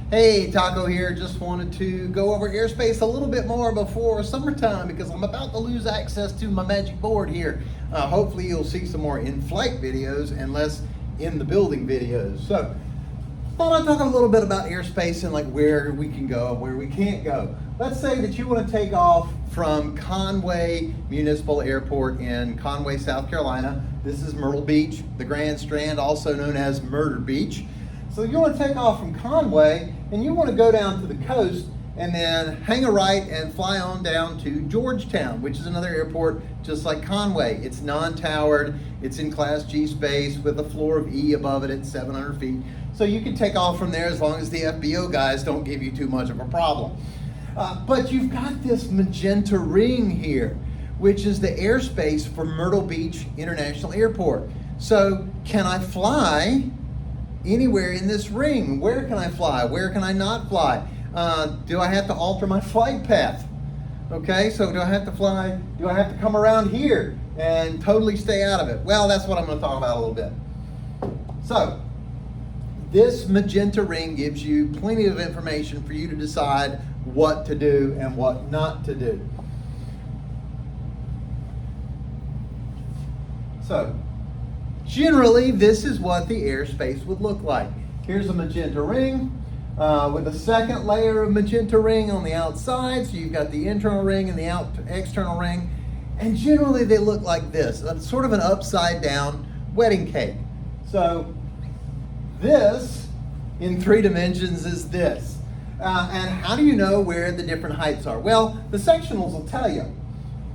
Hey, Taco here. Just wanted to go over Airspace a little bit more before summertime because I'm about to lose access to my magic board here. Hopefully you'll see some more in-flight videos and less in the building videos. So, thought I'd talk a little bit about Airspace and like where we can go, where we can't go. Let's say that you want to take off from Conway Municipal Airport in Conway, South Carolina. This is Myrtle Beach, the Grand Strand, also known as Murder Beach. So you want to take off from Conway and you want to go down to the coast and then hang a right and fly on down to Georgetown, which is another airport just like Conway. It's non-towered, it's in Class G space with a floor of E above it at 700 feet. So you can take off from there as long as the FBO guys don't give you too much of a problem. But you've got this magenta ring here, which is the airspace for Myrtle Beach International Airport. So can I fly anywhere in this ring? Where can I fly? Where can I not fly? Do I have to alter my flight path? Okay, so do I have to fly? Do I have to come around here and totally stay out of it? Well, that's what I'm going to talk about a little bit. So, this magenta ring gives you plenty of information for you to decide what to do and what not to do. So, generally, this is what the airspace would look like. Here's a magenta ring with a second layer of magenta ring on the outside. So you've got the internal ring and the external ring. And generally, they look like this. It's sort of an upside down wedding cake. So this, in 3 dimensions, is this. And how do you know where the different heights are? Well, the sectionals will tell you.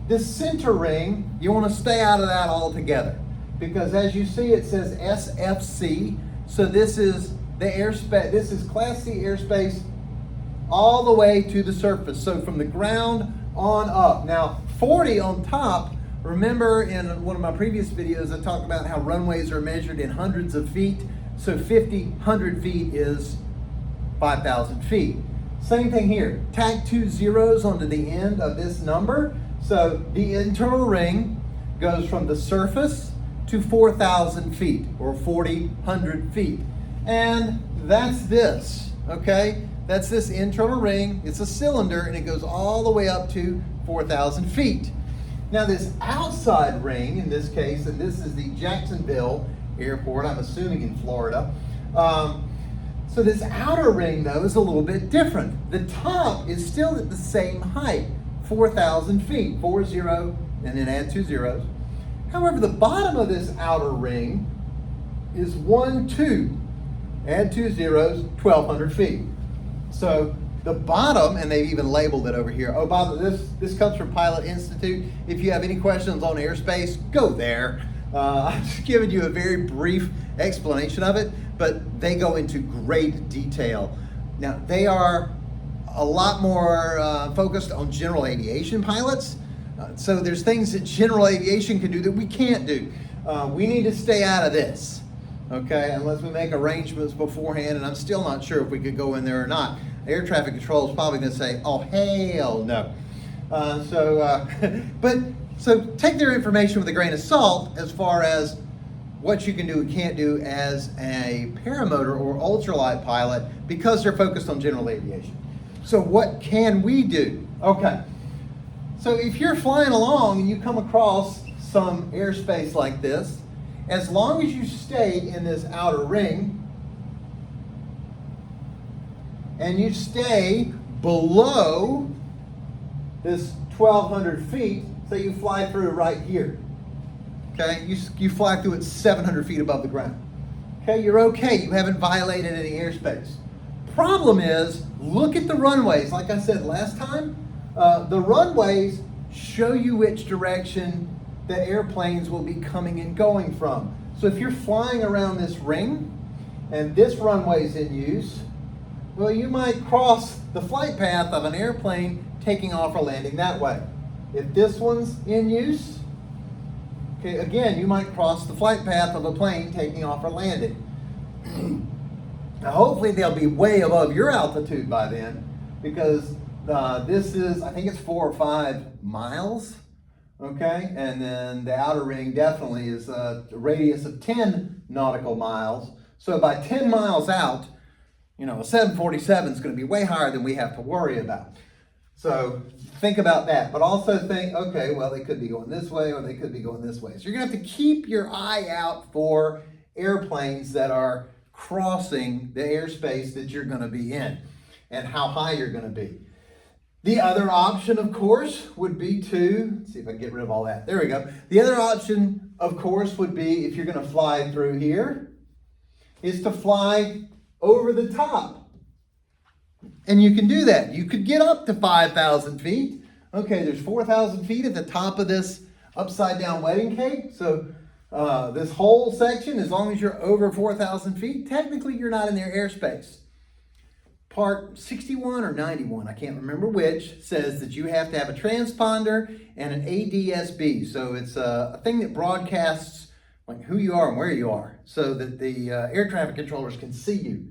This center ring, you want to stay out of that altogether. Because as you see, it says SFC. So this is the airspace. This is Class C airspace all the way to the surface. So from the ground on up. Now, 40 on top. Remember in one of my previous videos, I talked about how runways are measured in hundreds of feet. So 100 feet is 5,000 feet. Same thing here. Tack 2 zeros onto the end of this number. So the internal ring goes from the surface to 4,000 feet or 4,000 feet. And that's this, okay? That's this internal ring. It's a cylinder and it goes all the way up to 4,000 feet. Now this outside ring, in this case, and this is the Jacksonville Airport, I'm assuming in Florida. So this outer ring though is a little bit different. The top is still at the same height, 4,000 feet, 40, and then add 2 zeros. However, the bottom of this outer ring is 12. Add 2 zeros, 1,200 feet. So the bottom, and they've even labeled it over here. Oh, by the way, this comes from Pilot Institute. If you have any questions on airspace, go there. I'm just giving you a very brief explanation of it, but they go into great detail. Now, they are a lot more focused on general aviation pilots. So there's things that general aviation can do that we can't do. We need to stay out of this, okay, unless we make arrangements beforehand, and I'm still not sure if we could go in there or not. Air traffic control is probably going to say, oh, hell no. So take their information with a grain of salt as far as what you can do and can't do as a paramotor or ultralight pilot because they're focused on general aviation. So what can we do? Okay. So if you're flying along and you come across some airspace like this, as long as you stay in this outer ring and you stay below this 1,200 feet, say you fly through right here, okay? You fly through it 700 feet above the ground. Okay, you're okay. You haven't violated any airspace. Problem is, look at the runways. Like I said last time, the runways show you which direction the airplanes will be coming and going from. So if you're flying around this ring and this runway is in use, well, you might cross the flight path of an airplane taking off or landing that way. If this one's in use, okay, again, you might cross the flight path of a plane taking off or landing. Now, hopefully they'll be way above your altitude by then because this is, I think it's 4 or 5 miles, okay? And then the outer ring definitely is a radius of 10 nautical miles. So by 10 miles out, You know, a 747 is going to be way higher than we have to worry about. So think about that, but also think, okay, well, they could be going this way or they could be going this way. So you're going to have to keep your eye out for airplanes that are crossing the airspace that you're going to be in and how high you're going to be. The other option, of course, would be to, let's see if I can get rid of all that. There we go. The other option, of course, would be if you're going to fly through here, is to fly over the top. And you can do that. You could get up to 5,000 feet. Okay, there's 4,000 feet at the top of this upside down wedding cake. So this whole section, as long as you're over 4,000 feet, technically you're not in their airspace. Part 61 or 91, I can't remember which, says that you have to have a transponder and an ADSB. So it's a thing that broadcasts like who you are and where you are so that the air traffic controllers can see you.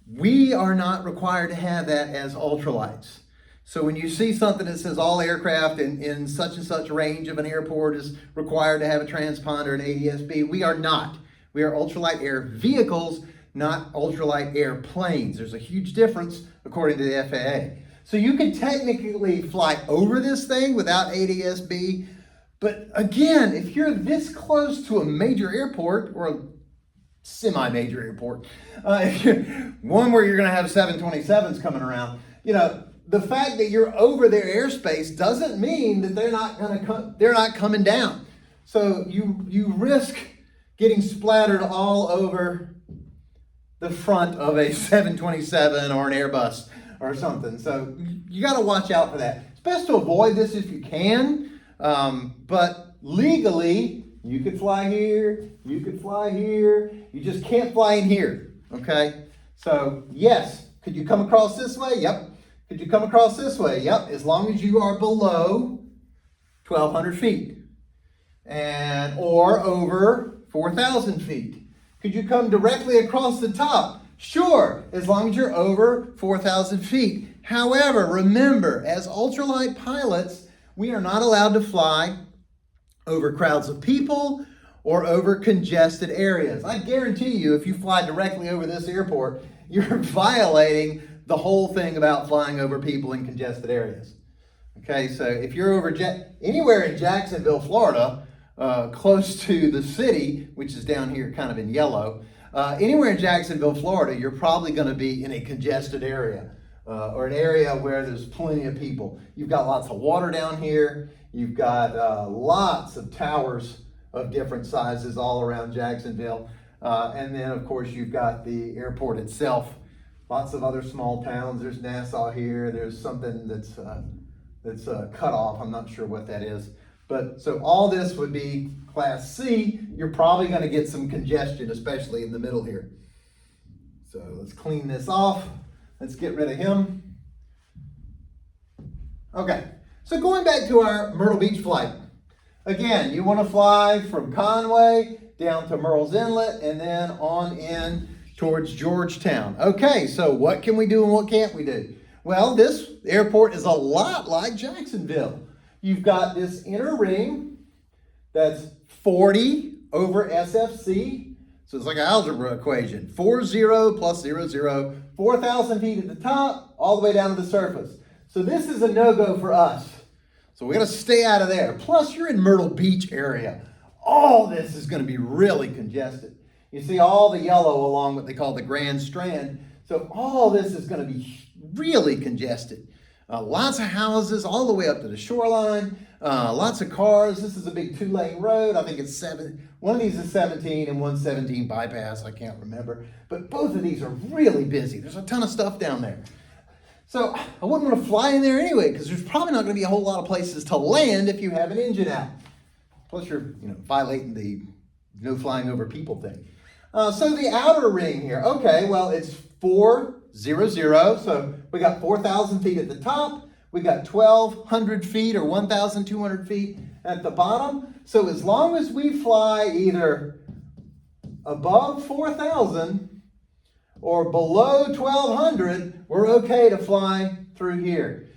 We are not required to have that as ultralights. So when you see something that says all aircraft in such and such range of an airport is required to have a transponder and ADSB, we are not. We are ultralight air vehicles, not ultralight airplanes. There's a huge difference according to the FAA. So you can technically fly over this thing without ADSB, but again, if you're this close to a major airport or a semi-major airport, one where you're going to have 727s coming around, you know, the fact that you're over their airspace doesn't mean that they're not coming down. So you risk getting splattered all over the front of a 727 or an Airbus or something. So you got to watch out for that. It's best to avoid this if you can, but legally you could fly here, you could fly here, you just can't fly in here, okay? So yes, could you come across this way? Yep. Could you come across this way? Yep, as long as you are below 1,200 feet or over 4,000 feet. Could you come directly across the top? Sure, as long as you're over 4,000 feet. However, remember, as ultralight pilots, we are not allowed to fly over crowds of people or over congested areas. I guarantee you, if you fly directly over this airport, you're violating the whole thing about flying over people in congested areas. Okay, so if you're over anywhere in Jacksonville, Florida, close to the city, which is down here kind of in yellow, anywhere in Jacksonville, Florida, you're probably going to be in a congested area or an area where there's plenty of people. You've got lots of water down here. You've got lots of towers of different sizes all around Jacksonville. And then, of course, you've got the airport itself. Lots of other small towns. There's Nassau here. There's something that's cut off. I'm not sure what that is. But so all this would be Class C. You're probably going to get some congestion, especially in the middle here. So let's clean this off. Let's get rid of him. Okay. So going back to our Myrtle Beach flight. Again, you want to fly from Conway down to Murrells Inlet and then on in towards Georgetown. Okay, so what can we do and what can't we do? Well, this airport is a lot like Jacksonville. You've got this inner ring that's 40 over SFC. So it's like an algebra equation. 40 plus 00, 4,000 feet at the top, all the way down to the surface. So this is a no-go for us. So we got to stay out of there. Plus, you're in Myrtle Beach area. All this is going to be really congested. You see all the yellow along what they call the Grand Strand. So all this is going to be really congested. Lots of houses all the way up to the shoreline. Lots of cars. This is a big 2-lane road. I think it's 7. One of these is 17 and one's 17 bypass. I can't remember. But both of these are really busy. There's a ton of stuff down there. So I wouldn't want to fly in there anyway because there's probably not going to be a whole lot of places to land if you have an engine out. Plus you're violating the no flying over people thing. So the outer ring here, okay, well, it's 400, so we got 4,000 feet at the top, we got 1,200 feet or 1,200 feet at the bottom. So as long as we fly either above 4,000 or below 1,200, we're okay to fly through here.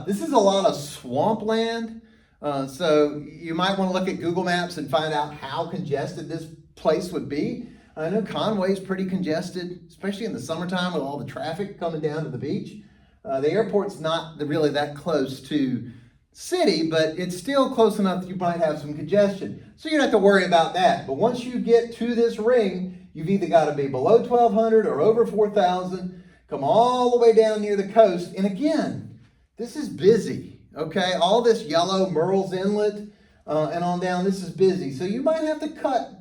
This is a lot of swampland, so you might want to look at Google Maps and find out how congested this place would be. I know Conway's pretty congested, especially in the summertime with all the traffic coming down to the beach. The airport's not really that close to city, but it's still close enough that you might have some congestion. So you don't have to worry about that. But once you get to this ring, you've either got to be below 1,200 or over 4,000, come all the way down near the coast. And again, this is busy, okay? All this yellow, Murrells Inlet, and on down, this is busy. So you might have to cut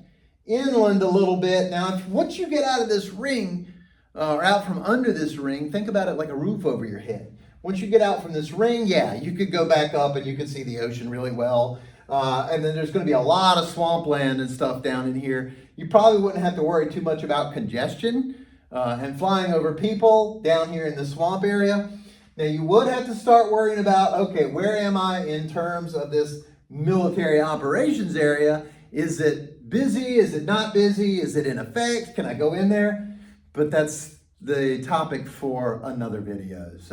inland a little bit. Now, once you get out of this ring, or out from under this ring, think about it like a roof over your head. Once you get out from this ring, yeah, you could go back up and you can see the ocean really well. And then there's going to be a lot of swampland and stuff down in here. You probably wouldn't have to worry too much about congestion and flying over people down here in the swamp area. Now, you would have to start worrying about, okay, where am I in terms of this military operations area? Is it busy? Is it not busy? Is it in effect? Can I go in there? But that's the topic for another video. So